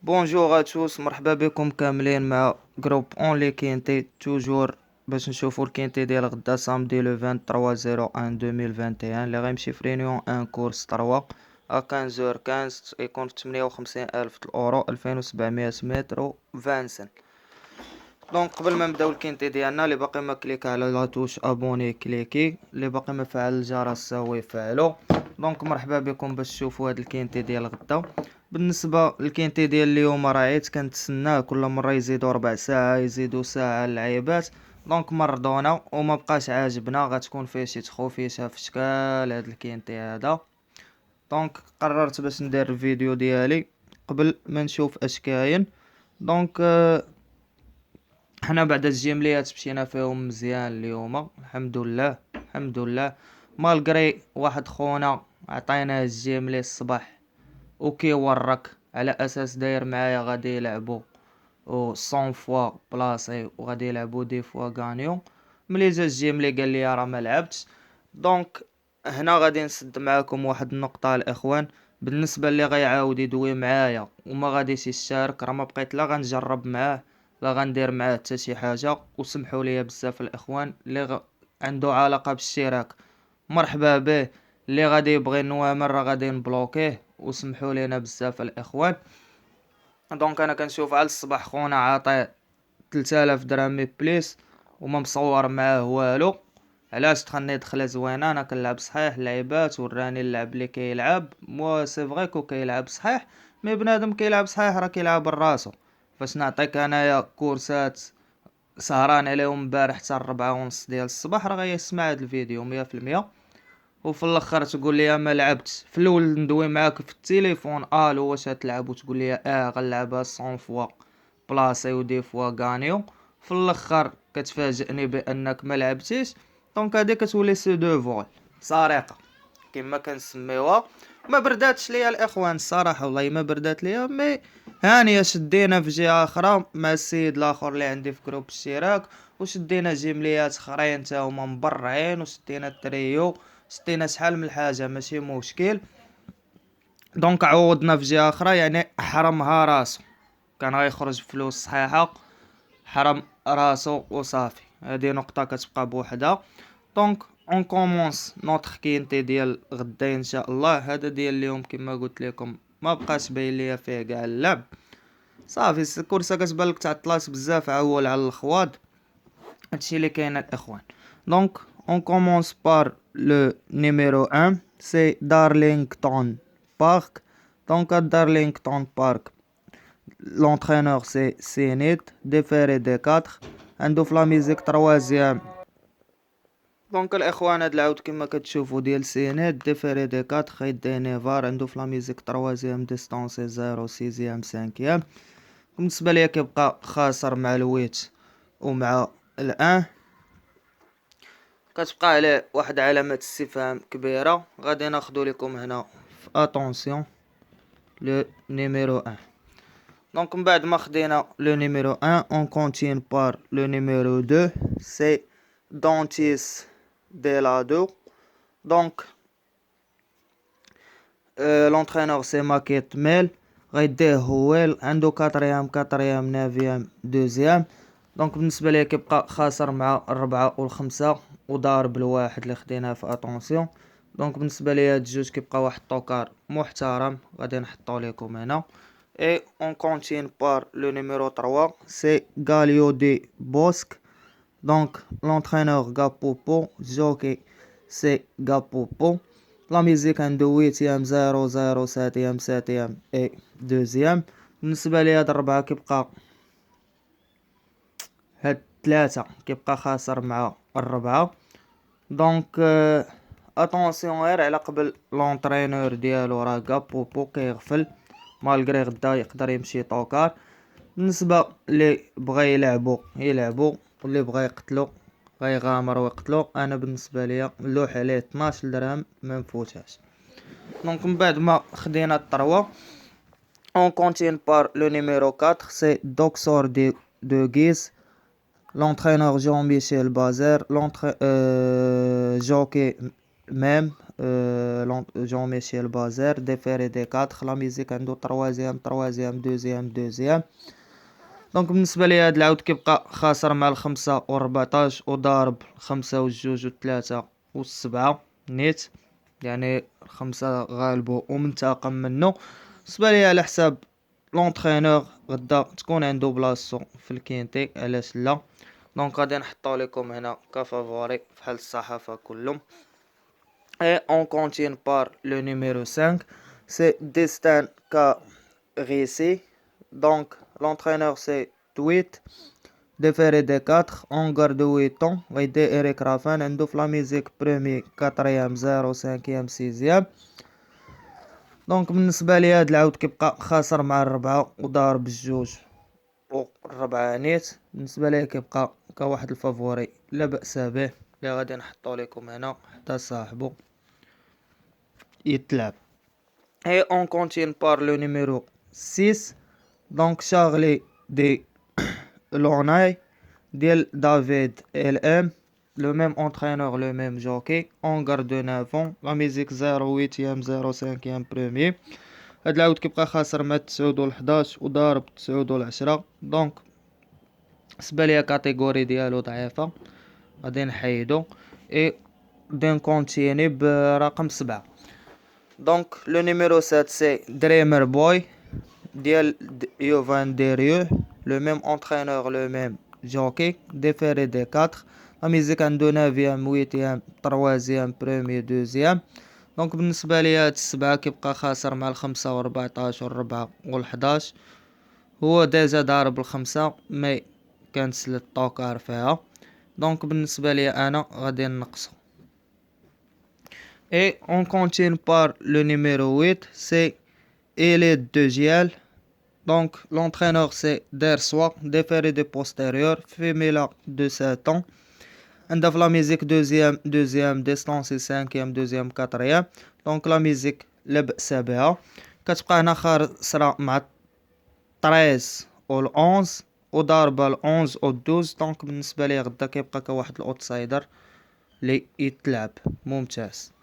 بونجور اتوس، مرحبا بكم كاملين مع جروب اون لي كينتي توجور باش نشوفو الكينتي ديال غدا سامدي لو 23/01 2021 اللي غيمشي في رينيون ان كورس 3 ا 15h15 يكون في 58,000 الاورو 2700 متر و 20 سنت. دونك قبل ما نبداو الكينتي ديالنا، اللي باقي ما كليك على لاتوش ابوني كليكي، اللي باقي ما فعل الجرس ساوي فعلو. دونك مرحبا بكم باش تشوفوا هاد الكينتي ديال غدا. بالنسبه للكينتي ديال اليوم راه عيت كنتسناه كل مره يزيدوا ربع ساعه يزيدوا ساعه اللعيبات. دونك مرضونا وما بقاش عاجبنا، غتكون فيه شي تخوفيشه في شكال هاد الكينتي هذا. دونك قررت باش ندير الفيديو ديالي قبل ما نشوف اش كاين. دونك حنا بعد الجيمليات مشينا فيهم مزيان اليوم، الحمد لله الحمد لله. مالغري واحد خونا عطيناه الجيملي الصباح وكيورك على اساس داير معايا غادي يلعبو و 100 فوا بلاصي وغادي يلعبو دي فوا غانيو. ملي جا الجيملي قال لي راه ما لعبتش. دونك هنا غادي نسد معاكم واحد النقطه الاخوان. بالنسبه اللي غيعاود يدوي معايا وما غاديش يشارك، راه ما بقيت لا غنجرب معاه لا غندير معاه حتى شي حاجه. وسمحوا لي بزاف الاخوان اللي عنده علاقه بالاشتراك مرحبا به، اللي غادي يبغي النوامر راه غادي نبلوكيه. وسمحوا لينا بزاف الاخوان. دونك انا كنشوف على الصباح خونا عاطيه 3000 درهم بليس وما مصور معاه والو. علاش؟ دخلني دخله زوينه، انا كنلعب صحيح اللعيبات وراني اللعب اللي كيلعب مو سي فغي كو كيلعب صحيح. مي بنادم كيلعب صحيح راه كيلعب الراسو. فاش نعطيك انايا كورسات سهران عليهم امبارح حتى 4:30 ديال الصباح، راه غيسمع هاد الفيديو 100%. وفي الاخر تقول لي ما لعبتش. في الاول ندوي معاك في التليفون الو واش غتلعب، وتقول لي غنلعبها 100 فوا بلاصي ودي فوا غانيو. في الاخر كتفاجئني بانك ما لعبتيش. دونك هادي كتولي سي دو فول سرقه كما كنسميوها. ما برداتش ليا الاخوان الصراحه، والله ما بردات ليا. مي هانيه شدينا في جهه اخرى مع السيد الاخر اللي عندي في جروب الاشتراك، وشدينا جيمليات اخرين تا هما مبرعين، وشدينا التريو، شدينا شحال من حاجه ماشي مشكل. دونك عوضنا في جهه اخرى، يعني حرمها راسو. كان غيخرج فلوس صحيحه، حرم راسو وصافي. هذه نقطه كتبقى بوحدها. دونك اون كومونس نوتر كينتي ديال غدا ان شاء الله. هذا ديال اليوم كما قلت لكم ما بقاش باين ليا فيه كاع اللعب. صافي الكورسه كتبان لك تعطلات بزاف، عول على الخواض. هادشي اللي كاين الاخوان. دونك on commence par le numéro 1, c'est Darlington Park. Donc à Darlington Park, l'entraîneur c'est Zenit, déféré des 4. عنده في لا ميزيك تروازيام. دونك الاخوان هاد العود كما كتشوفوا ديال سينيت ديفيري دي 4 خيط دي نيفار. عنده في لا ميزيك تروازيام ديستونسي 0 سيزيام 5. بالنسبه ليا كيبقى خاسر مع الويت ومع الان. كتبقى عليه واحد علامة استفهام كبيرة. غادي ناخدو لكم هنا في اتونسيون لو نيميرو 1. دونك من بعد ما خدينا لو نيميرو 1 اون كونتين بار لو نيميرو 2 سي دونتيس دي لا 2. دونك لونترينور سي ماكيت ميل. غيديه هويل. عنده كاتريام نافيام دوزيام. دونك بالنسبه ليا كيبقى خاسر مع الربعة والخمسة وضارب الواحد اللي خديناه في اتونسيون. دونك بالنسبه ليا هاد الجوج كيبقى واحد الطوكار محترم غادي نحطو لكم هنا. اي اون كونتين بار لو نيميرو 3 سي غاليو دي بوسك. دونك لونترينور غابوبو جوكي سي غابوبو. لا ميزيك عنده ويتيام 0 ساتيام اي دوزيام. بالنسبه لي هاد الربعة كيبقى هاد ثلاثة كيبقى خاسر مع الربعة. دونك اتونسيون غير على قبل لونترينور ديالو راه كابوبو كيغفل مالغري غدا يقدر يمشي طوكار. بالنسبه اللي بغى يلعبوا واللي بغى يقتلو غيغامر ويقتلو. انا بالنسبه ليا نلوح عليه 12 درهم ما نفوتهاش. دونك من بعد ما خدينا الطروه on continue par le numéro 4 c'est Doxor de Guise. L'entraîneur Jean-Michel Bazer. Jockey même جون ميشيل بازير ديفيري دي 4. لا ميوزيك عنده تروازيام دوزيام. دونك بالنسبة لي هاد العود كيبقى خاسر مع الخمسة والربعطاش وضارب الخمسة والجوج والثلاثة والسبعة نيت، يعني الخمسة غالبو ومنتقم منه. بالنسبة لي على حساب لونترينور غدا تكون عنده بلاصتو في الكينتي، علاش لا. دونك غادي نحطو لكم هنا كفافوري فحال الصحافة كلهم. Et on continue par le numéro 5, c'est Destin Réussi. Donc l'entraîneur c'est Tweet, déféré des 4, on garde 8 ans, et Eric Raffin, عنده la musique premier, 4e, 0, 5e, 6e. دونك بالنسبة لي هاد العود كيبقى خاسر مع الربعة وضارب الجوج والربعة نيت. بالنسبة لي كيبقى كواحد الفافوري لا بأس به اللي غادي نحطو لكم هنا حتى صاحبو يتلعب. Et on continue par le numéro 6. Donc Charlie de Lornay, Del David LM, le même entraîneur, le même jockey. On garde 9 ans. La musique 08e, 05e premier. هاد العود كيبقى خاسر مع 9 و11 وضارب 9 و10. دونك بالنسبة ليا كاتيجوري ديالو ضعيفة غادي نحيدو. اي غادي نكونتيني برقم 7. Donc le numéro 7 c'est Dreamer Boy ديال Yovan Derieux, le même entraîneur, le même jockey, déféré des 4. La musique عنده 9e 8e 3e premier 2e. دونك بالنسبة لي هاد السبعة كيبقى خاسر مع الخمسة و14 والربعة و11. هو ديجا ضارب الخمسة مي كنسل الطوكار فيها. دونك بالنسبة لي انا غادي نقصو. Et on continue par le numéro 8, c'est Elite de Giel. Donc l'entraîneur c'est Dersois, déféré de postérieur, femelle de 7 ans. عندها la musique deuxième distance et 5e, 2e, 4e. Donc la musique لا بأس بها. كتبقى هنا خاسرة مع 13 و 11 وضاربة 11 و 12. دونك بالنسبة لي غدا كيبقى كواحد الاوتسايدر اللي يتلعب ممتاز.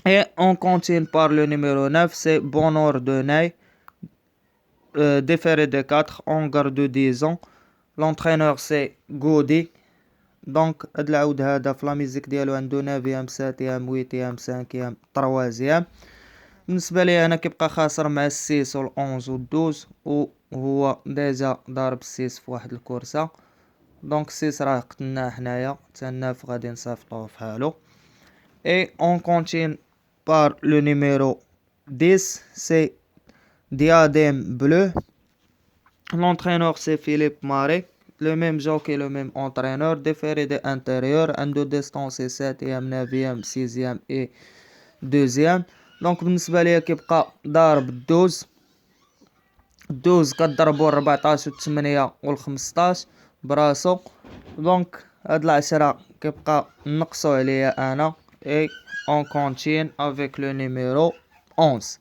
Et on continue par le numéro 9, c'est Bonheur de Ney, déféré de 4, on garde 10 ans. L'entraîneur c'est Goudi. Donc هاد العود هذا في لا ميزيك ديالو عنده 9e 7e 8e 5e 3e. بالنسبة لي انا كيبقى خاسر مع 6 و 11 و 12 وهو ديجا ضارب 6 في واحد الكورسة. دونك 6 راه قتلناه حنايا حتى 9 غادي نصيفطوه فحالو. Et on continue par le numéro 10, c'est Diadème Bleu. L'entraîneur c'est Philippe Maré, le même jockey, le même entraîneur, déféré de intérieur, عنده distance 7e 9e 6e et 2e. دونك بالنسبة ليا كيبقى ضارب 12 كضربو 14 و 8 و 15 براسو. دونك هاد العشرة كيبقى نقصو عليا انا. Et on continue avec le numéro 11.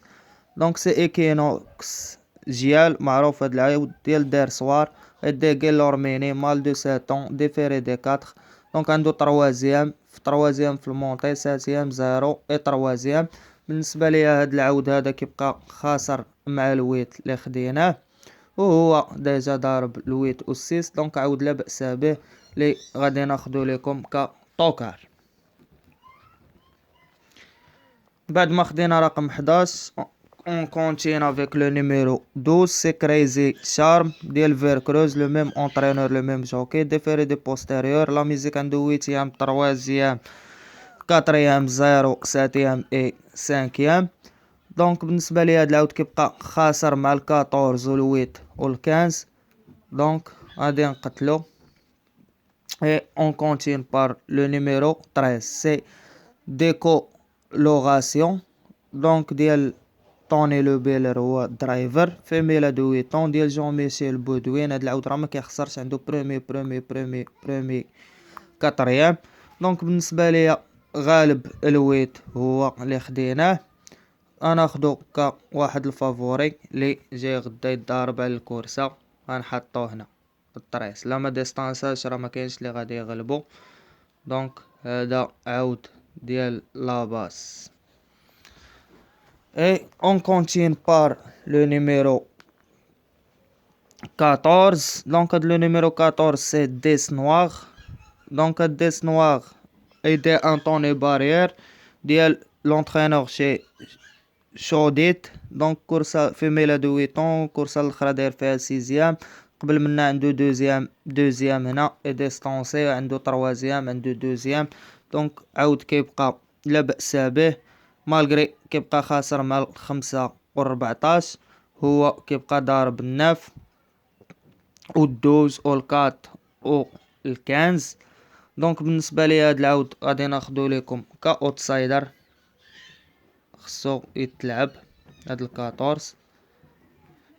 Donc c'est Equinox Gial, معروف هاد العود ديال ديرسوار. ديغيل لورميني مال دو 7 ans, déféré des 4. دونك عنده تروازيام في المونطي 7e 0 et 3e. بالنسبة ليا هاد العود هذا كيبقى خاسر مع الويت اللي خديناه وهو ديجا ضارب الويت و 6. دونك عود لا بأس به اللي غادي ناخدو لكم كطوكار. بعد ما خدينا رقم 11 on continue avec le numéro 12, c'est Crazy Charm ديال Vercruz, le même entraîneur, le même jockey, déféré de postérieur. La musique عنده 8e 3e 4e 0 7e et 5e. دونك بالنسبة لي هاد العود كيبقى خاسر مع 14 و 8 و 15. دونك غادي نقتلو. Et on continue par le numéro 13, c'est Décoloration. دونك ديال طوني لو بيلر هو درايفر. فيميلا دو 8 ديال جون ميشيل بودوين. هاد العود راه ما كيخسرش عنده برومي كاتريام. دونك بالنسبة ليا غالب الويت هو اللي خديناه. انا خدو كواحد الفافوري اللي جاي غدا يتضارب على الكورسة. غنحطو هنا الطريس لا ما ديستانساش راه ما كاينش اللي غادي يغلبو. دونك هذا عود ديال لا باس. Et on continue par le numéro 14. Donc le numéro 14 c'est Dess Noir. Donc Dess Noir était un temps et barrière ديال l'entraîneur chez شوديت. دونك كورسة فيميلا دو 8 ans، كورسة الاخرى داير فيها 6 قبل منا عنده دوزيام هنا اي ديستونسي، عنده تروازيام، عنده دوزيام. دونك عاود كيبقى لا بأس به مالغري كيبقى خاسر مع 5 و14، هو كيبقى ضارب 9 و12 و4 و15. دونك بالنسبة لي هاد العود غادي ناخدو ليكم كاوتسايدر، خصو يتلعب هاد ال 14.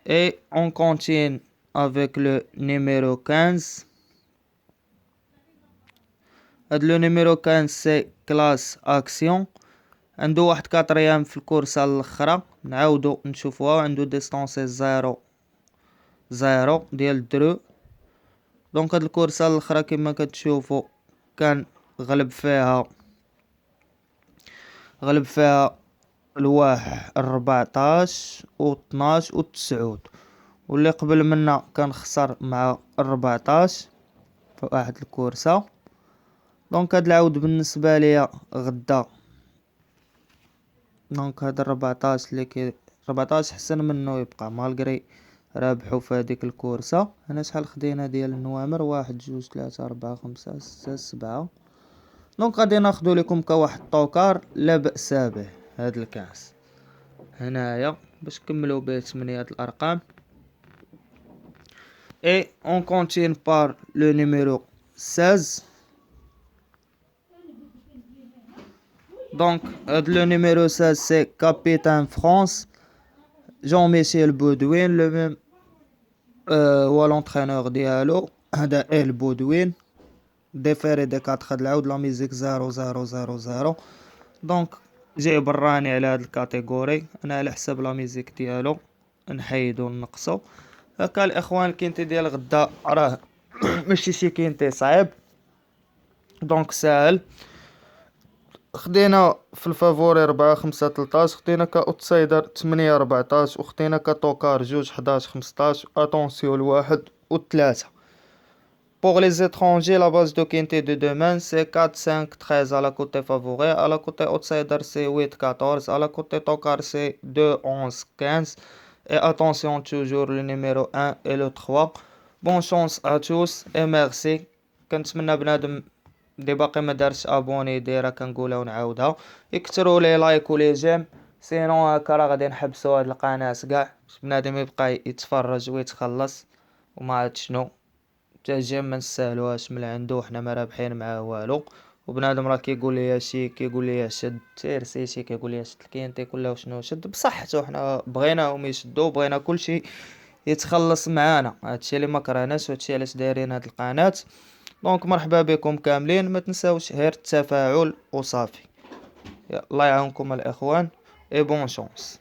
Et on continue avec le numéro 15. هاد لو نيميرو 15 سي كلاس اكسيون، عنده واحد كاتريام في الكورسة الاخرى نعاودو نشوفوها، عنده ديستونسي 0 ديال درو. دونك هاد الكورسة الاخرى كما كتشوفو كان غلب فيها الواح 14 و12 و9، واللي قبل منا كان خسر مع 14 في واحد الكورسة. دونك هاد العود بالنسبة ليا غدا، دونك هاد 14 اللي 14 حسن منه يبقى مالغري رابحو في هاديك الكورسة. هنا شحال خدينا ديال النوامر، 1 2 3 4 5 6 7. دونك غادي ناخدو لكم كواحد طوكار لا بأس به هاد الكاس هنايا باش نكملو به 8 الارقام. Et on continue par le numéro 16. Donc le numéro 16 c'est Capitaine France Jean-Michel Baudouin، le même هو l'entraîneur ديالو هذا ال بودوين ديفيري دي 4 هاد العود لا ميوزيك 0000. دونك جاي براني على هاد الكاتيجوري، انا على حساب لا ميوزيك ديالو نحيدو نقصو. هكا الاخوان الكينتي ديال غدا راه ماشي شي كينتي صعيب، دونك ساهل. خدينا في الفافوري 4 5 13، خدينا كاوتسايدر 8 14، وخدينا كطوكار 2 11 15. اتونسيون الواحد و3. Pour les étrangers, la base de quintet de demain c'est 4 5 13 à la côté favori, à la côté outsider c'est 8 14, à la côté tokar c'est 2 11 15. Et attention toujours le numéro 1 et le 3. Bonne chance à tous et merci. كنتمنى بنادم اللي باقي ما دارش ابوني دايره كنقولها ونعاودها، يكثروا لي لايك ولي جيم، سينو هكا راه غادي نحبسوا هاد القناه كاع باش بنادم يبقى يتفرج ويتخلص وما عاد شنو. تا جيم ما نستاهلوهاش من عنده، حنا ما رابحين معاه والو. وبنادم راه كيقول لي شي كيقول لي شد سير شي كيقول لي شد الكينتي كله شنو شد بصحته، حنا بغيناهم يشدوا، بغينا كلشي يتخلص معانا. هادشي اللي ما كرهناش وهادشي علاش دايرين هاد القناه. دونك مرحبا بكم كاملين، ما تنساوش غير التفاعل وصافي. الله يعاونكم الاخوان اي بون شونس.